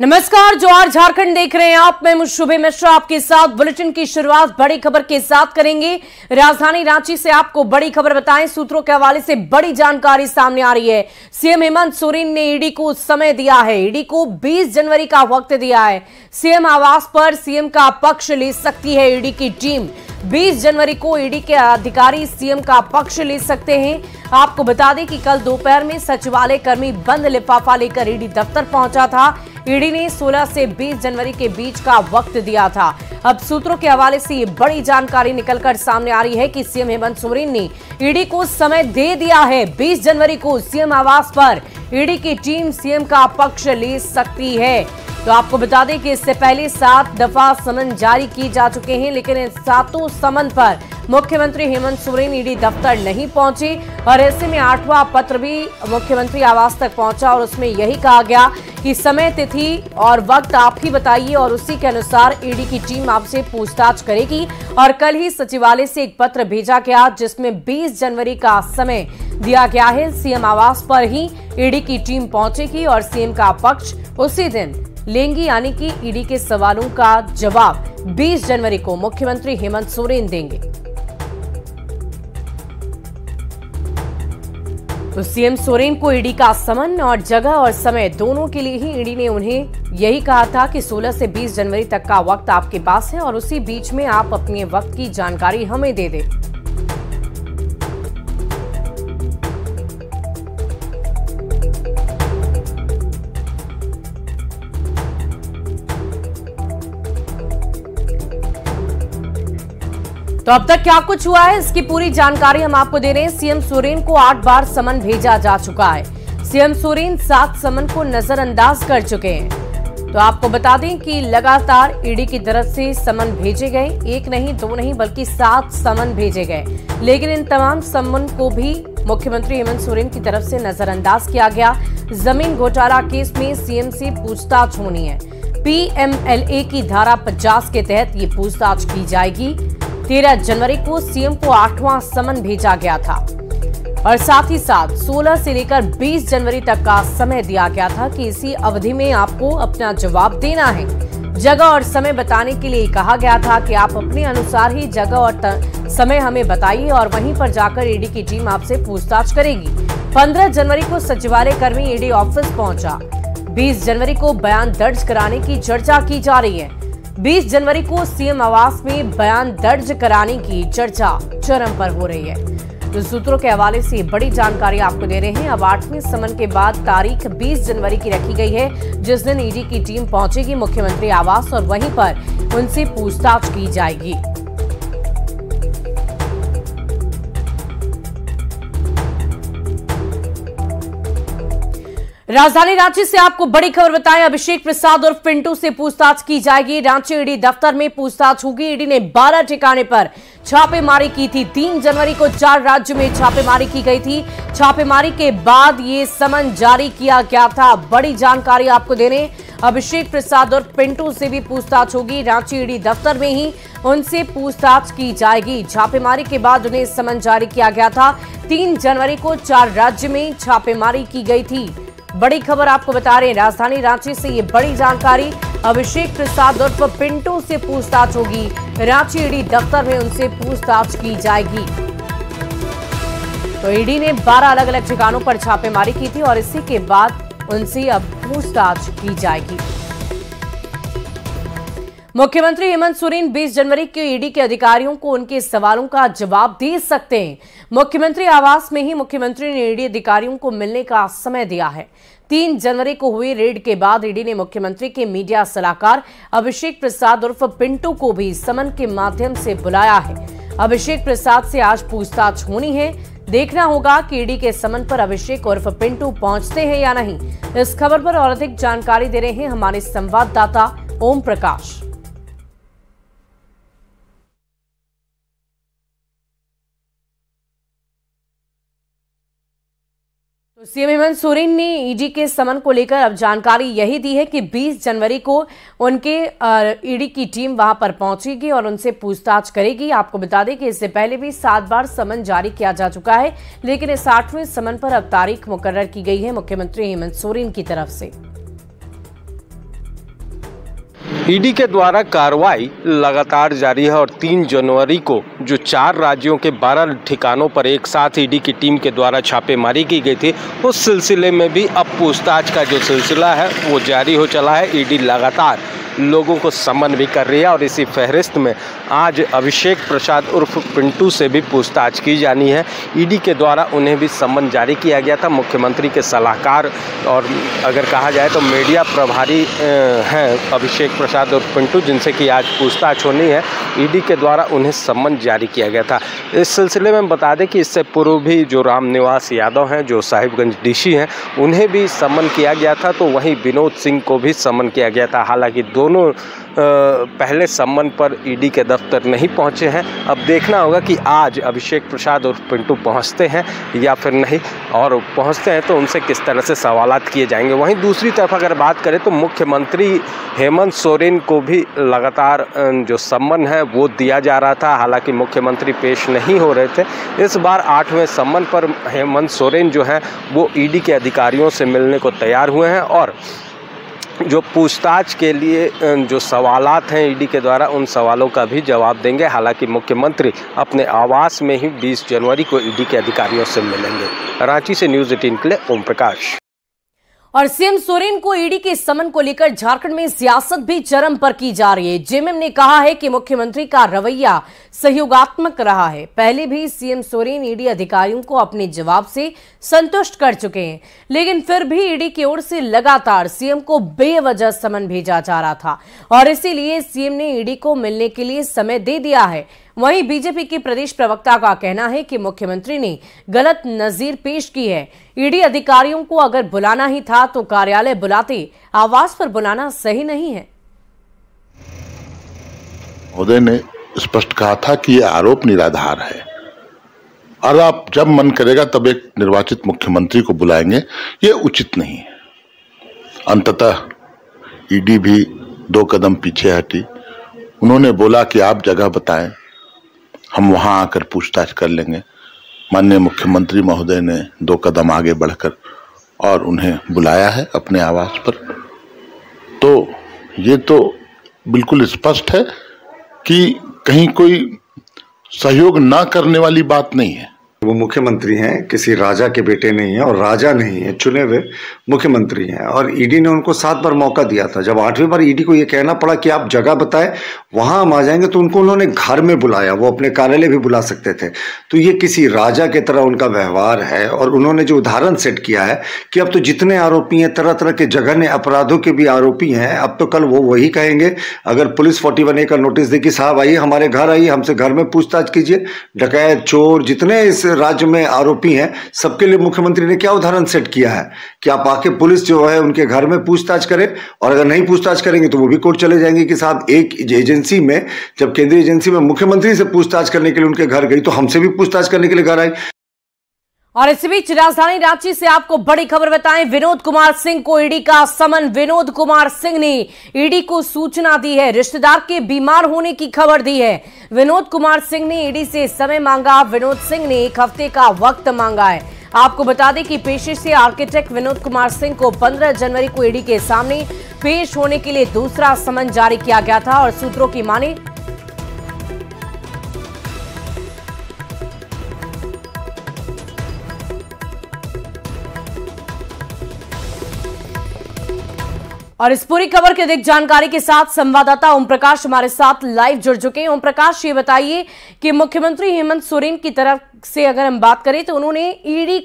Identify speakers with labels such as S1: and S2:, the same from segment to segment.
S1: नमस्कार, जोहार झारखंड देख रहे हैं आप। मैं शुभे मिश्रा आपके साथ बुलेटिन की शुरुआत बड़ी खबर के साथ करेंगे। राजधानी रांची से आपको बड़ी खबर बताएं। सूत्रों के हवाले से बड़ी जानकारी सामने आ रही है। सीएम हेमंत सोरेन ने ईडी को समय दिया है। ईडी को 20 जनवरी का वक्त दिया है। सीएम आवास पर सीएम का पक्ष ले सकती है ईडी की टीम। 20 जनवरी को ईडी के अधिकारी सीएम का पक्ष ले सकते हैं। आपको बता दें कि कल दोपहर में सचिवालय कर्मी बंद लिफाफा लेकर ईडी दफ्तर पहुंचा था। ईडी ने 16 से 20 जनवरी के बीच का वक्त दिया था। अब सूत्रों के हवाले से ये बड़ी जानकारी निकलकर सामने आ रही है कि सीएम हेमंत सोरेन ने ईडी को समय दे दिया है। 20 जनवरी को सीएम आवास पर ईडी की टीम सीएम का पक्ष ले सकती है। तो आपको बता दें कि इससे पहले 7 दफा समन जारी किए जा चुके हैं, लेकिन इन 7 समन पर मुख्यमंत्री हेमंत सोरेन ईडी दफ्तर नहीं पहुंचे और ऐसे में 8वां पत्र भी मुख्यमंत्री आवास तक पहुंचा और उसमें यही कहा गया कि समय, तिथि और वक्त आप ही बताइए और उसी के अनुसार ईडी की टीम आपसे पूछताछ करेगी। और कल ही सचिवालय से एक पत्र भेजा गया जिसमें 20 जनवरी का समय दिया गया है। सीएम आवास पर ही ईडी की टीम पहुंचेगी और सीएम का पक्ष उसी दिन लेंगी, यानी कि ईडी के सवालों का जवाब 20 जनवरी को मुख्यमंत्री हेमंत सोरेन देंगे। तो सीएम सोरेन को ईडी का समन और जगह और समय दोनों के लिए ही ईडी ने उन्हें यही कहा था कि 16 से 20 जनवरी तक का वक्त आपके पास है और उसी बीच में आप अपने वक्त की जानकारी हमें दे दें। तो अब तक क्या कुछ हुआ है, इसकी पूरी जानकारी हम आपको दे रहे हैं। सीएम सोरेन को 8 बार समन भेजा जा चुका है। सीएम सोरेन 7 समन को नजरअंदाज कर चुके हैं। तो आपको बता दें कि लगातार ईडी की तरफ से समन भेजे गए, 1 नहीं 2 नहीं बल्कि 7 समन भेजे गए, लेकिन इन तमाम समन को भी मुख्यमंत्री हेमंत सोरेन की तरफ से नजरअंदाज किया गया। जमीन घोटाला केस में सीएम से पूछताछ होनी है। पीएमएलए की धारा 50 के तहत ये पूछताछ की जाएगी। 13 जनवरी को सीएम को 8वां समन भेजा गया था और साथ ही साथ 16 से लेकर 20 जनवरी तक का समय दिया गया था कि इसी अवधि में आपको अपना जवाब देना है। जगह और समय बताने के लिए कहा गया था कि आप अपने अनुसार ही जगह और समय हमें बताइए और वहीं पर जाकर ईडी की टीम आपसे पूछताछ करेगी। 15 जनवरी को सचिवालय कर्मी ईडी ऑफिस पहुंचा। 20 जनवरी को बयान दर्ज कराने की चर्चा की जा रही है। 20 जनवरी को सीएम आवास में बयान दर्ज कराने की चर्चा चरम पर हो रही है। तो सूत्रों के हवाले से बड़ी जानकारी आपको दे रहे हैं। अब 8वें समन के बाद तारीख 20 जनवरी की रखी गई है, जिस दिन ईडी की टीम पहुंचेगी मुख्यमंत्री आवास और वहीं पर उनसे पूछताछ की जाएगी। राजधानी रांची से आपको बड़ी खबर बताएं। अभिषेक प्रसाद और पिंटू से पूछताछ की जाएगी। रांची ईडी दफ्तर में पूछताछ होगी। ईडी ने 12 ठिकाने पर छापेमारी की थी। 3 जनवरी को 4 राज्यों में छापेमारी की गई थी। छापेमारी के बाद ये समन जारी किया गया था। बड़ी जानकारी आपको दे रहे हैं। अभिषेक प्रसाद और पिंटू से भी पूछताछ होगी। रांची ईडी दफ्तर में ही उनसे पूछताछ की जाएगी। छापेमारी के बाद उन्हें समन जारी किया गया था। 3 जनवरी को 4 राज्य में छापेमारी की गई थी। बड़ी खबर आपको बता रहे हैं। राजधानी रांची से ये बड़ी जानकारी। अभिषेक प्रसाद उर्फ पिंटू से पूछताछ होगी। रांची ईडी दफ्तर में उनसे पूछताछ की जाएगी। तो ईडी ने 12 अलग अलग ठिकानों पर छापेमारी की थी और इसी के बाद उनसे अब पूछताछ की जाएगी। मुख्यमंत्री हेमंत सोरेन 20 जनवरी के ईडी के अधिकारियों को उनके सवालों का जवाब दे सकते हैं। मुख्यमंत्री आवास में ही मुख्यमंत्री ने ईडी अधिकारियों को मिलने का समय दिया है। 3 जनवरी को हुए रेड के बाद ईडी ने मुख्यमंत्री के मीडिया सलाहकार अभिषेक प्रसाद उर्फ पिंटू को भी समन के माध्यम से बुलाया है। अभिषेक प्रसाद से आज पूछताछ होनी है। देखना होगा कि ईडी के समन पर अभिषेक उर्फ पिंटू पहुंचते हैं या नहीं। इस खबर पर और अधिक जानकारी दे रहे हैं हमारे संवाददाता ओम प्रकाश। तो सीएम हेमंत सोरेन ने ईडी के समन को लेकर अब जानकारी यही दी है कि 20 जनवरी को उनके ईडी की टीम वहां पर पहुंचेगी और उनसे पूछताछ करेगी। आपको बता दें कि इससे पहले भी 7 बार समन जारी किया जा चुका है, लेकिन इस 8वें समन पर अब तारीख मुकर्रर की गई है मुख्यमंत्री हेमंत सोरेन की तरफ से।
S2: ईडी के द्वारा कार्रवाई लगातार जारी है और 3 जनवरी को जो 4 राज्यों के 12 ठिकानों पर एक साथ ईडी की टीम के द्वारा छापेमारी की गई थी, उस सिलसिले में भी अब पूछताछ का जो सिलसिला है वो जारी हो चला है। ईडी लगातार लोगों को समन भी कर रही है और इसी फहरिस्त में आज अभिषेक प्रसाद उर्फ पिंटू से भी पूछताछ की जानी है। ईडी के द्वारा उन्हें भी समन जारी किया गया था। मुख्यमंत्री के सलाहकार और अगर कहा जाए तो मीडिया प्रभारी हैं अभिषेक प्रसाद उर्फ पिंटू, जिनसे कि आज पूछताछ होनी है। ईडी के द्वारा उन्हें समन जारी किया गया था। इस सिलसिले में बता दें कि इससे पूर्व भी जो रामनिवास यादव हैं, जो साहिबगंज डीसी हैं, उन्हें भी समन किया गया था। तो वहीं विनोद सिंह को भी समन किया गया था। हालांकि दोनों पहले सम्मन पर ईडी के दफ्तर नहीं पहुंचे हैं। अब देखना होगा कि आज अभिषेक प्रसाद और पिंटू पहुंचते हैं या फिर नहीं, और पहुंचते हैं तो उनसे किस तरह से सवालात किए जाएंगे। वहीं दूसरी तरफ अगर बात करें तो मुख्यमंत्री हेमंत सोरेन को भी लगातार जो सम्मन है वो दिया जा रहा था। हालांकि मुख्यमंत्री पेश नहीं हो रहे थे। इस बार 8वें सम्मन पर हेमंत सोरेन जो है वो ईडी के अधिकारियों से मिलने को तैयार हुए हैं और जो पूछताछ के लिए जो सवालात हैं ईडी के द्वारा, उन सवालों का भी जवाब देंगे। हालांकि मुख्यमंत्री अपने आवास में ही 20 जनवरी को ईडी के अधिकारियों से मिलेंगे। रांची से न्यूज़ 18 के लिए ओम प्रकाश।
S1: और सीएम सोरेन को ईडी के समन को लेकर झारखंड में सियासत भी चरम पर की जा रही है। जेएमएम ने कहा है कि मुख्यमंत्री का रवैया सहयोगात्मक रहा है। पहले भी सीएम सोरेन ईडी अधिकारियों को अपने जवाब से संतुष्ट कर चुके हैं, लेकिन फिर भी ईडी की ओर से लगातार सीएम को बेवजह समन भेजा जा रहा था और इसीलिए सीएम ने ईडी को मिलने के लिए समय दे दिया है। वहीं बीजेपी के प्रदेश प्रवक्ता का कहना है कि मुख्यमंत्री ने गलत नजीर पेश की है। ईडी अधिकारियों को अगर बुलाना ही था तो कार्यालय बुलाते, आवास पर बुलाना सही नहीं है।
S3: महोदय ने स्पष्ट कहा था कि यह आरोप निराधार है और आप जब मन करेगा तब एक निर्वाचित मुख्यमंत्री को बुलाएंगे, ये उचित नहीं है। अंततः ईडी भी 2 कदम पीछे हटी। उन्होंने बोला कि आप जगह बताएं, हम वहां आकर पूछताछ कर लेंगे। माननीय मुख्यमंत्री महोदय ने 2 कदम आगे बढ़कर और उन्हें बुलाया है अपने आवास पर। तो ये तो बिल्कुल स्पष्ट है कि कहीं कोई सहयोग ना करने वाली बात नहीं है।
S4: वो मुख्यमंत्री हैं, किसी राजा के बेटे नहीं है और राजा नहीं है, चुने हुए मुख्यमंत्री हैं। और ईडी ने उनको 7 बार मौका दिया था। जब 8वीं बार ईडी को ये कहना पड़ा कि आप जगह बताएं, वहां हम आ जाएंगे, तो उनको उन्होंने घर में बुलाया। वो अपने कार्यालय भी बुला सकते थे। तो ये किसी राजा की तरह उनका व्यवहार है। और उन्होंने जो उदाहरण सेट किया है कि अब तो जितने आरोपी हैं, तरह तरह के जघन्य अपराधों के भी आरोपी हैं, अब तो कल वो वही कहेंगे। अगर पुलिस 41A का नोटिस दे कि साहब आइए हमारे घर आइए, हमसे घर में पूछताछ कीजिए, डकैत चोर जितने इस राज्य में आरोपी हैं, सबके लिए मुख्यमंत्री ने क्या उदाहरण सेट किया है कि आप आके पुलिस जो है उनके घर में पूछताछ करें, और अगर नहीं पूछताछ करेंगे तो वो भी कोर्ट चले जाएंगे कि साहब एक एजेंसी में, जब केंद्रीय एजेंसी में मुख्यमंत्री से पूछताछ करने के लिए उनके घर गई, तो हमसे भी पूछताछ करने के लिए घर आई।
S1: और इसी बीच राजधानी रांची से आपको बड़ी खबर बताएं, विनोद कुमार सिंह को ईडी का समन। विनोद कुमार सिंह ने ईडी को सूचना दी है, रिश्तेदार के बीमार होने की खबर दी है। विनोद कुमार सिंह ने ईडी से समय मांगा। विनोद सिंह ने 1 हफ्ते का वक्त मांगा है। आपको बता दें कि पेशे से आर्किटेक्ट विनोद कुमार सिंह को 15 जनवरी को ईडी के सामने पेश होने के लिए दूसरा समन जारी किया गया था। और सूत्रों की माने और इस पूरी खबर की अधिक जानकारी के साथ संवाददाता ओम प्रकाश हमारे साथ लाइव जुड़ चुके हैं। ओम प्रकाश, ये बताइए कि मुख्यमंत्री हेमंत सोरेन की तरफ से अगर हम बात करें तो उन्होंने ईडी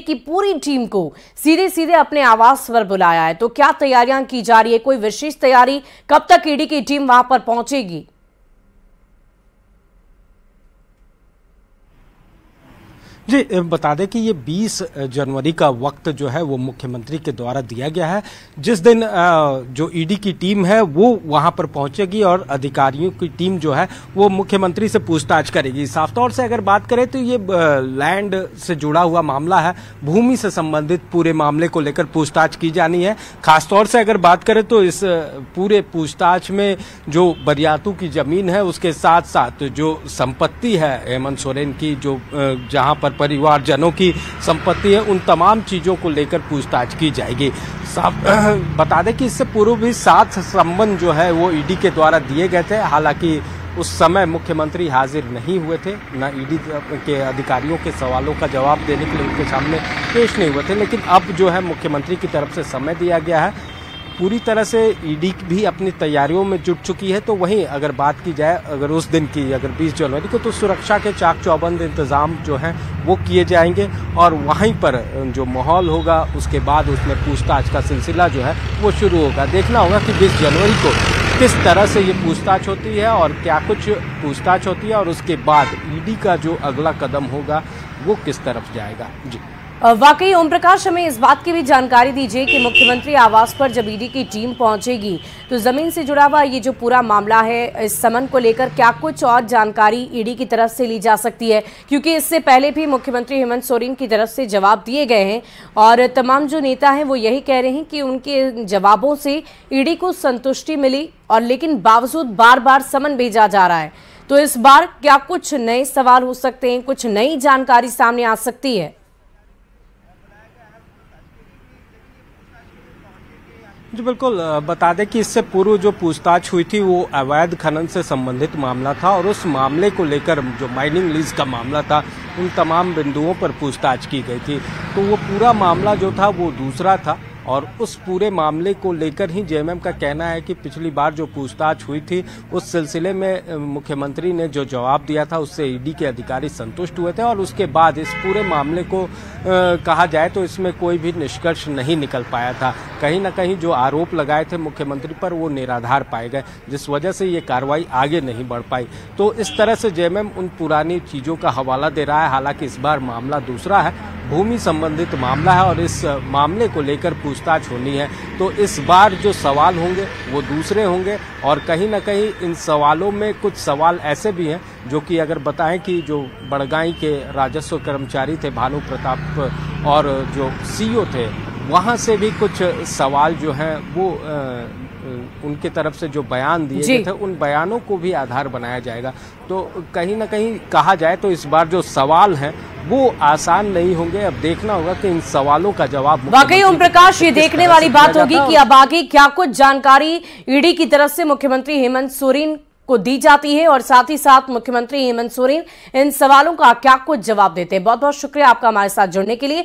S1: की पूरी टीम को सीधे सीधे अपने आवास पर बुलाया है, तो क्या तैयारियां की जा रही है? कोई विशेष तैयारी? कब तक ईडी की टीम वहां पर पहुंचेगी?
S5: जी, बता दें कि ये 20 जनवरी का वक्त जो है वो मुख्यमंत्री के द्वारा दिया गया है, जिस दिन जो ईडी की टीम है वो वहां पर पहुंचेगी और अधिकारियों की टीम जो है वो मुख्यमंत्री से पूछताछ करेगी। साफ तौर से अगर बात करें तो ये लैंड से जुड़ा हुआ मामला है, भूमि से संबंधित पूरे मामले को लेकर पूछताछ की जानी है। खासतौर से अगर बात करें तो इस पूरे पूछताछ में जो बरियातू की जमीन है, उसके साथ साथ जो संपत्ति है हेमंत सोरेन की, जो जहां पर परिवारजनों की संपत्ति है, उन तमाम चीज़ों को लेकर पूछताछ की जाएगी। बता दें कि इससे पूर्व भी 7 संबंध जो है वो ईडी के द्वारा दिए गए थे। हालांकि उस समय मुख्यमंत्री हाजिर नहीं हुए थे, न ईडी के अधिकारियों के सवालों का जवाब देने के लिए उनके सामने पेश नहीं हुए थे। लेकिन अब जो है मुख्यमंत्री की तरफ से समय दिया गया है, पूरी तरह से ईडी भी अपनी तैयारियों में जुट चुकी है। तो वहीं अगर बात की जाए अगर उस दिन की, अगर 20 जनवरी को, तो सुरक्षा के चाक चौबंद इंतजाम जो हैं वो किए जाएंगे और वहीं पर जो माहौल होगा उसके बाद उसमें पूछताछ का सिलसिला जो है वो शुरू होगा। देखना होगा कि 20 जनवरी को किस तरह से ये पूछताछ होती है और क्या कुछ पूछताछ होती है और उसके बाद ईडी का जो अगला कदम होगा वो किस तरफ जाएगा। जी
S1: वाकई ओम प्रकाश, हमें इस बात की भी जानकारी दीजिए कि मुख्यमंत्री आवास पर जब ईडी की टीम पहुंचेगी तो जमीन से जुड़ा हुआ ये जो पूरा मामला है, इस समन को लेकर क्या कुछ और जानकारी ईडी की तरफ से ली जा सकती है? क्योंकि इससे पहले भी मुख्यमंत्री हेमंत सोरेन की तरफ से जवाब दिए गए हैं और तमाम जो नेता हैं वो यही कह रहे हैं कि उनके जवाबों से ईडी को संतुष्टि मिली और लेकिन बावजूद बार बार समन भेजा जा रहा है। तो इस बार क्या कुछ नए सवाल हो सकते हैं, कुछ नई जानकारी सामने आ सकती है?
S5: जी बिल्कुल, बता दें कि इससे पूर्व जो पूछताछ हुई थी वो अवैध खनन से संबंधित मामला था और उस मामले को लेकर जो माइनिंग लीज का मामला था उन तमाम बिंदुओं पर पूछताछ की गई थी। तो वो पूरा मामला जो था वो दूसरा था और उस पूरे मामले को लेकर ही जेएमएम का कहना है कि पिछली बार जो पूछताछ हुई थी उस सिलसिले में मुख्यमंत्री ने जो जवाब दिया था उससे ईडी के अधिकारी संतुष्ट हुए थे और उसके बाद इस पूरे मामले को कहा जाए तो इसमें कोई भी निष्कर्ष नहीं निकल पाया था। कहीं ना कहीं जो आरोप लगाए थे मुख्यमंत्री पर वो निराधार पाए गए, जिस वजह से ये कार्रवाई आगे नहीं बढ़ पाई। तो इस तरह से जेएमएम उन पुरानी चीज़ों का हवाला दे रहा है। हालांकि इस बार मामला दूसरा है, भूमि संबंधित मामला है और इस मामले को लेकर पूछताछ होनी है। तो इस बार जो सवाल होंगे वो दूसरे होंगे और कहीं ना कहीं इन सवालों में कुछ सवाल ऐसे भी हैं जो कि अगर बताएं कि जो बड़गाई के राजस्व कर्मचारी थे भानु प्रताप और जो सीईओ थे, वहां से भी कुछ सवाल जो हैं वो उनके तरफ से जो बयान दिए गए थे उन बयानों को भी आधार बनाया जाएगा। तो कहीं ना कहीं कहा जाए तो इस बार जो सवाल हैं वो आसान नहीं होंगे। अब देखना होगा कि इन सवालों का जवाब
S1: वाकई ओम प्रकाश, ये देखने वाली बात होगी कि अब आगे क्या कुछ जानकारी ईडी की तरफ से मुख्यमंत्री हेमंत सोरेन को दी जाती है और साथ ही साथ मुख्यमंत्री हेमंत सोरेन इन सवालों का क्या कुछ जवाब देते हैं। बहुत बहुत शुक्रिया आपका हमारे साथ जुड़ने के लिए।